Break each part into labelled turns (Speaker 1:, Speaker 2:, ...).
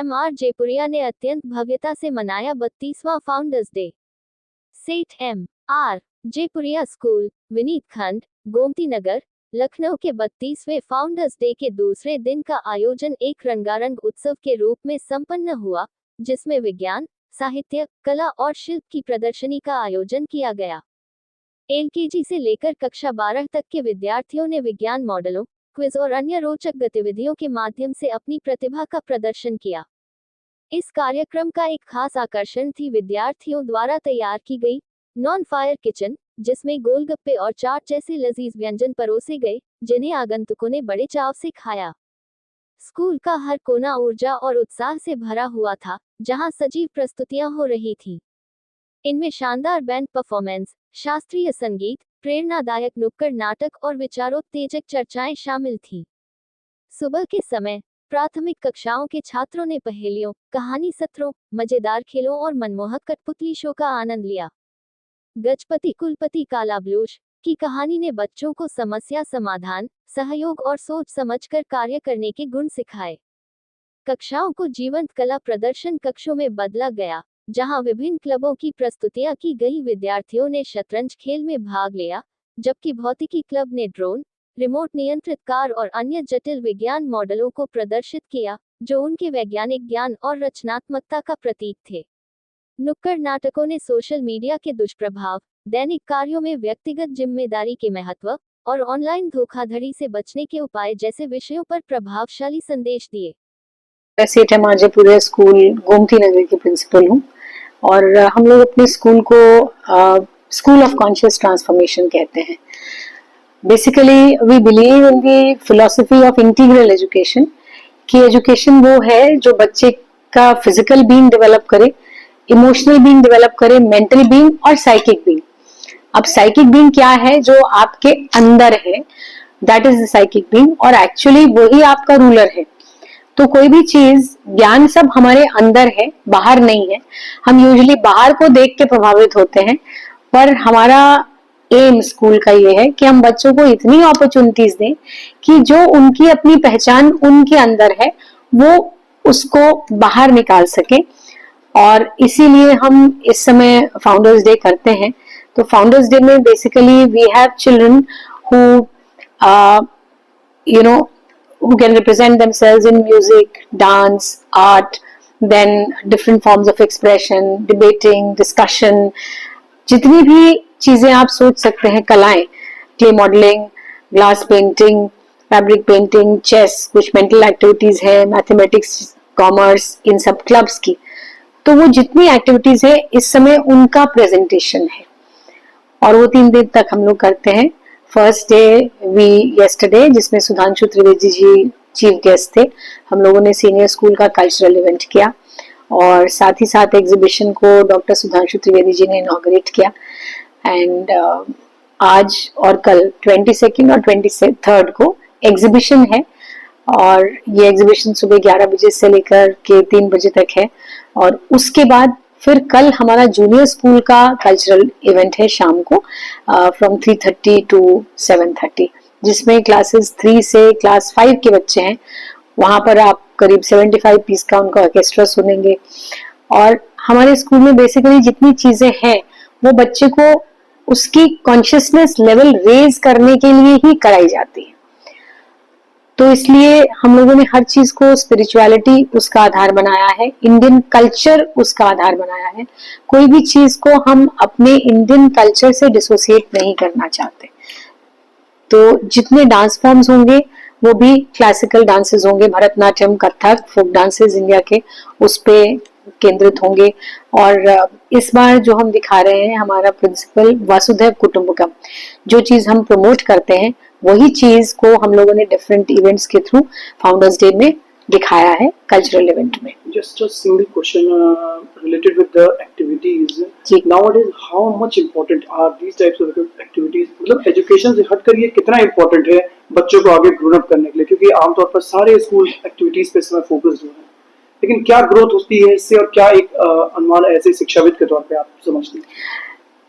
Speaker 1: MR. Jaipuria ने अत्यंत भव्यता से मनाया 32वां फाउंडर्स डे। सेठ एम.आर. जयपुरिया स्कूल, विनीत खंड, गोमती नगर, लखनऊ के 32वें फाउंडर्स डे के दूसरे दिन का आयोजन एक रंगारंग उत्सव के रूप में संपन्न हुआ, जिसमें विज्ञान, साहित्य, कला और शिल्प की प्रदर्शनी का आयोजन किया गया। एलकेजी से लेकर कक्षा 12 तक के विद्यार्थियों ने विज्ञान मॉडलों, क्विज और अन्य रोचक गतिविधियों के माध्यम से अपनी प्रतिभा का प्रदर्शन किया। इस कार्यक्रम का एक खास आकर्षण थी विद्यार्थियों द्वारा तैयार की गई नॉन फायर किचन, जिसमें गोलगप्पे और चाट जैसे लजीज व्यंजन परोसे गए, जिन्हें आगंतुकों ने बड़े चाव से खाया। स्कूल का हर कोना ऊर्जा और उत्साह से भरा हुआ था, जहां सजीव प्रस्तुतियां हो रही थीं। इनमें शानदार बैंड परफॉर्मेंस, शास्त्रीय संगीत, प्रेरणादायक नुक्कड़ नाटक और विचारोत्तेजक चर्चाएं शामिल थीं। सुबह के समय प्राथमिक कक्षाओं के छात्रों ने पहेलियों, कहानी सत्रों, मजेदार खेलों और मनमोहक कठपुतली शो का आनंद लिया। गजपति कुलपति कालाब्लूश की कहानी ने बच्चों को समस्या समाधान, सहयोग और सोच समझकर कार्य करने के गुण सिखाए। कक्षाओं को जीवंत कला प्रदर्शन कक्षों में बदला गया, जहां विभिन्न क्लबों की प्रस्तुतियां की गई। विद्यार्थियों ने शतरंज खेल में भाग लिया, जबकि भौतिकी क्लब ने ड्रोन, रिमोट नियंत्रित कार और अन्य जटिल विज्ञान मॉडलों को प्रदर्शित किया, जो उनके वैज्ञानिक ज्ञान और रचनात्मकता का प्रतीक थे। नुक्कड़ नाटकों ने सोशल मीडिया के दुष्प्रभाव, दैनिक कार्यों में व्यक्तिगत जिम्मेदारी के महत्व और ऑनलाइन धोखाधड़ी से बचने के उपाय जैसे विषयों पर प्रभावशाली संदेश दिए।
Speaker 2: सेठ एम.आर. जयपुरिया स्कूल गोमती नगर की प्रिंसिपल हूँ और हम लोग अपने स्कूल को स्कूल ऑफ कॉन्शियस ट्रांसफॉर्मेशन कहते हैं। Basically we believe in the philosophy of integral education, कि एजुकेशन वो है जो बच्चे का फिजिकल बीइंग डेवलप करे, इमोशनल बीइंग डेवलप करे, मेंटल बीइंग और साइकिक बीइंग। अब साइकिक बीइंग क्या है? जो आपके अंदर है, that is the psychic being, और एक्चुअली वही आपका रूलर है। तो कोई भी चीज, ज्ञान सब हमारे अंदर है, बाहर नहीं है। हम यूजुअली बाहर को देख के प्रभावित होते हैं, पर हमारा एम स्कूल का ये है कि हम बच्चों को इतनी अपॉर्चुनिटीज दें कि जो उनकी अपनी पहचान उनके अंदर है, वो उसको बाहर निकाल सके। और इसीलिए हम इस समय फाउंडर्स डे करते हैं। तो फाउंडर्स डे में basically we have children who you know who can represent themselves in music, dance, art, then different forms of expression, debating, discussion, जितनी भी चीजें आप सोच सकते हैं, कलाएं, clay modelling, glass painting, fabric painting, chess, कुछ मेंटल एक्टिविटीज है, मैथमेटिक्स, कॉमर्स, इन सब क्लब्स की। तो वो जितनी एक्टिविटीज है इस समय उनका प्रेजेंटेशन है और वो 3 दिन तक हम लोग करते हैं। फर्स्ट डे yesterday, जिसमें सुधांशु त्रिवेदी जी चीफ गेस्ट थे। हम लोगों ने सीनियर स्कूल का कल्चरल इवेंट किया और साथ ही साथ एग्जीबिशन को डॉक्टर सुधांशु त्रिवेदी जी ने इनॉग्रेट किया। एंड आज और कल 22 और 23 को एग्जीबिशन है और ये एग्जीबिशन सुबह 11 बजे से लेकर के 3 बजे तक है। और उसके बाद फिर कल हमारा जूनियर स्कूल का कल्चरल इवेंट है शाम को फ्रॉम 3:30 to 7:30, जिसमें क्लासेस 3 से क्लास 5 के बच्चे हैं। वहां पर आप करीब 75 पीस का उनका ऑर्केस्ट्रा सुनेंगे। और हमारे स्कूल में बेसिकली जितनी चीजें हैं वो बच्चे को उसकी कॉन्शियसनेस लेवल रेज करने के लिए ही कराई जाती है। तो इसलिए हम लोगों ने हर चीज को स्पिरिचुअलिटी उसका आधार बनाया है, इंडियन कल्चर उसका आधार बनाया है। कोई भी चीज को हम अपने इंडियन कल्चर से डिसोसिएट नहीं करना चाहते। तो जितने डांस फॉर्म्स होंगे वो भी क्लासिकल डांसेस होंगे, Bharatanatyam, Kathak, folk dances India के, उस पे केंद्रित होंगे। और इस बार जो हम दिखा रहे हैं, हमारा प्रिंसिपल वसुधैव कुटुंबकम, जो चीज हम प्रमोट करते हैं वही चीज को हम लोगों ने डिफरेंट इवेंट्स के थ्रू फाउंडर्स डे में दिखाया है कल्चरल इवेंट में।
Speaker 3: Just a single question related with the activities. Nowadays, how much important are these types of activities? मतलब एजुकेशन से हटकर ये कितना इम्पोर्टेंट है बच्चों को आगे ग्रोन अप करने के लिए? क्योंकि आमतौर पर सारे स्कूल एक्टिविटीज पे समय फोकस हो रहे हैं, लेकिन क्या ग्रोथ होती है इससे और क्या एक अनुमान ऐसे शिक्षाविद के तौर पे आप समझते हैं?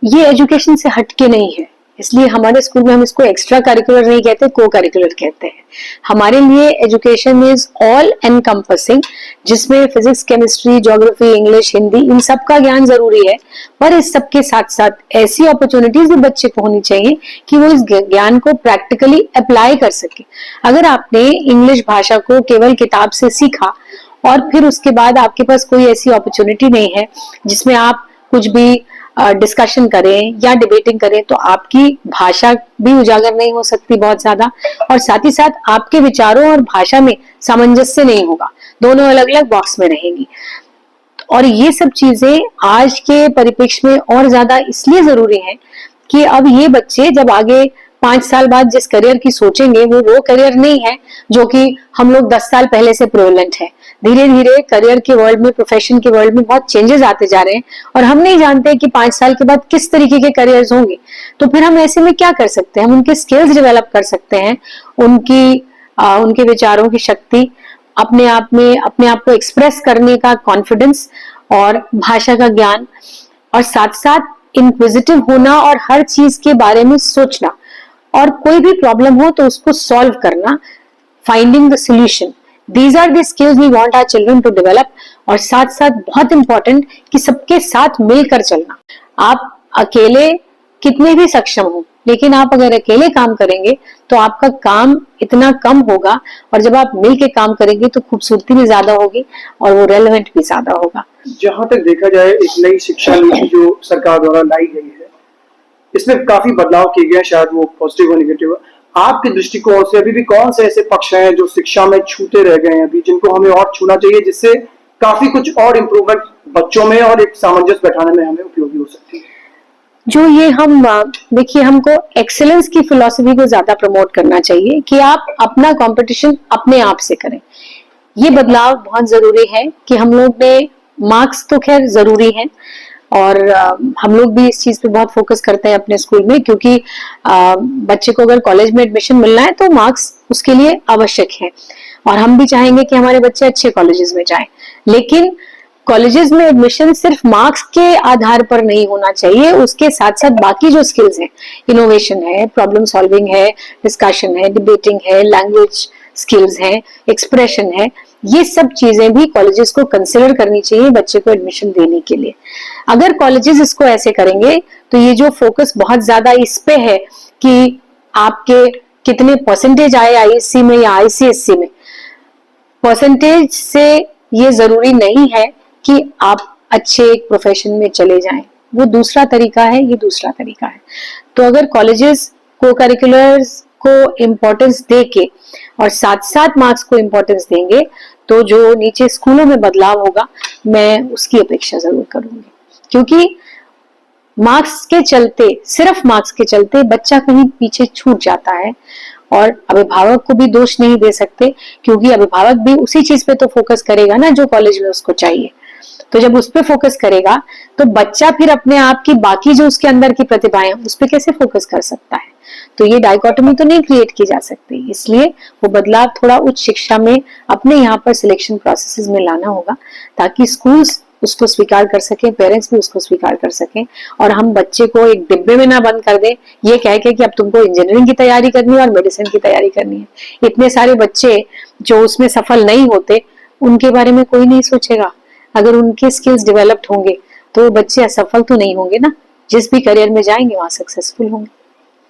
Speaker 2: ये एजुकेशन से हटके नहीं है, इसलिए हमारे स्कूल में हम इसको एक्स्ट्रा करिकुलर नहीं कहते, को करिकुलर कहते हैं। हमारे लिए एजुकेशन इज ऑल एनकम्पसिंग, जिसमें physics, chemistry, geography, English, Hindi, इन सब का ज्ञान जरूरी है, पर इस सब के साथ साथ ऐसी अपॉर्चुनिटीज भी बच्चे को होनी चाहिए कि वो इस ज्ञान को प्रैक्टिकली अप्लाई कर सके। अगर आपने इंग्लिश भाषा को केवल किताब से सीखा और फिर उसके बाद आपके पास कोई ऐसी अपॉर्चुनिटी नहीं है जिसमें आप कुछ भी डिस्कशन करें या डिबेटिंग करें, तो आपकी भाषा भी उजागर नहीं हो सकती बहुत ज्यादा, और साथ ही साथ आपके विचारों और भाषा में सामंजस्य नहीं होगा, दोनों अलग अलग बॉक्स में रहेंगी। और ये सब चीजें आज के परिप्रेक्ष्य में और ज्यादा इसलिए जरूरी है कि अब ये बच्चे जब आगे 5 साल बाद जिस करियर की सोचेंगे वो करियर नहीं है जो कि हम लोग 10 साल पहले से प्रेवलेंट है। धीरे धीरे करियर के वर्ल्ड में, प्रोफेशन के वर्ल्ड में बहुत चेंजेस आते जा रहे हैं और हम नहीं जानते कि 5 साल के बाद किस तरीके के करियर्स होंगे। तो फिर हम ऐसे में क्या कर सकते हैं? हम उनके स्किल्स डेवलप कर सकते हैं, उनके विचारों की शक्ति, अपने आप को एक्सप्रेस करने का कॉन्फिडेंस और भाषा का ज्ञान, और साथ साथ इंक्विजिटिव होना और हर चीज के बारे में सोचना, और कोई भी प्रॉब्लम हो तो उसको सॉल्व करना, finding the solution. These are the skills we want our children to develop। और साथ साथ बहुत इंपॉर्टेंट कि सबके साथ मिलकर चलना। आप अकेले कितने भी सक्षम हो, लेकिन आप अगर अकेले काम करेंगे तो आपका काम इतना कम होगा, और जब आप मिल के काम करेंगे तो खूबसूरती भी ज्यादा होगी और वो रेलेवेंट भी ज्यादा होगा।
Speaker 3: जहां तक देखा जाए, एक नई शिक्षा नीति जो सरकार द्वारा लाई गई है, इसमें काफी बदलाव किए गए, शायद वो पॉजिटिव और निगेटिव। आपके दृष्टिकोण से अभी भी कौन से ऐसे पक्ष हैं जो शिक्षा में छूते रह गए हैं अभी, जिनको हमें और छूना चाहिए, जिससे काफी कुछ और इम्प्रूवमेंट बच्चों में और एक सामंजस्य बैठाने में हमें उपयोगी हो सकती है?
Speaker 2: जो ये हम देखिए, हमको एक्सेलेंस की फिलॉसफी को ज्यादा प्रमोट करना चाहिए कि आप अपना कंपटीशन अपने आप से करें। ये बदलाव बहुत जरूरी है कि हम लोग ने, मार्क्स तो खैर जरूरी है और हम लोग भी इस चीज पे बहुत फोकस करते हैं अपने स्कूल में, क्योंकि बच्चे को अगर कॉलेज में एडमिशन मिलना है तो मार्क्स उसके लिए आवश्यक है, और हम भी चाहेंगे कि हमारे बच्चे अच्छे कॉलेजेस में जाएं। लेकिन कॉलेजेस में एडमिशन सिर्फ मार्क्स के आधार पर नहीं होना चाहिए, उसके साथ साथ बाकी जो स्किल्स हैं, इनोवेशन है, प्रॉब्लम सॉल्विंग है, डिस्कशन है, डिबेटिंग है, लैंग्वेज स्किल्स है, एक्सप्रेशन है, ये सब चीजें भी कॉलेजेस को कंसिडर करनी चाहिए बच्चे को एडमिशन देने के लिए। अगर कॉलेजेस इसको ऐसे करेंगे तो ये जो फोकस बहुत ज्यादा इस पे है कि आपके कितने परसेंटेज आए आईएससी में या आईसीएससी में, परसेंटेज से ये जरूरी नहीं है कि आप अच्छे एक प्रोफेशन में चले जाएं, वो दूसरा तरीका है, ये दूसरा तरीका है। तो अगर कॉलेजेस को करिकुलर्स को इम्पोर्टेंस दे के और साथ साथ मार्क्स को इम्पोर्टेंस देंगे तो जो नीचे स्कूलों में बदलाव होगा, मैं उसकी अपेक्षा जरूर करूंगी। क्योंकि मार्क्स के चलते, सिर्फ मार्क्स के चलते बच्चा कहीं पीछे छूट जाता है, और अभिभावक को भी दोष नहीं दे सकते, क्योंकि अभिभावक भी उसी चीज पे तो फोकस करेगा ना जो कॉलेज में उसको चाहिए। तो जब उस पे फोकस करेगा तो बच्चा फिर अपने आप की बाकी जो उसके अंदर की प्रतिभाएं उस पे कैसे फोकस कर सकता है? तो ये डाइकोटोमी तो नहीं क्रिएट की जा सकती, इसलिए वो बदलाव थोड़ा उच्च शिक्षा में अपने यहाँ पर सिलेक्शन प्रोसेसेस में लाना होगा, ताकि स्कूल्स उसको स्वीकार कर सकें, पेरेंट्स भी उसको स्वीकार कर सकें, और हम बच्चे को एक डिब्बे में ना बंद कर दें ये कह के कि अब तुमको इंजीनियरिंग की तैयारी करनी है और मेडिसिन की तैयारी करनी है। इतने सारे बच्चे जो उसमें सफल नहीं होते, उनके बारे में कोई नहीं सोचेगा। अगर उनके स्किल्स डेवलप्ड होंगे तो वो बच्चे असफल तो नहीं होंगे ना, जिस भी करियर में जाएंगे वहां सक्सेसफुल होंगे।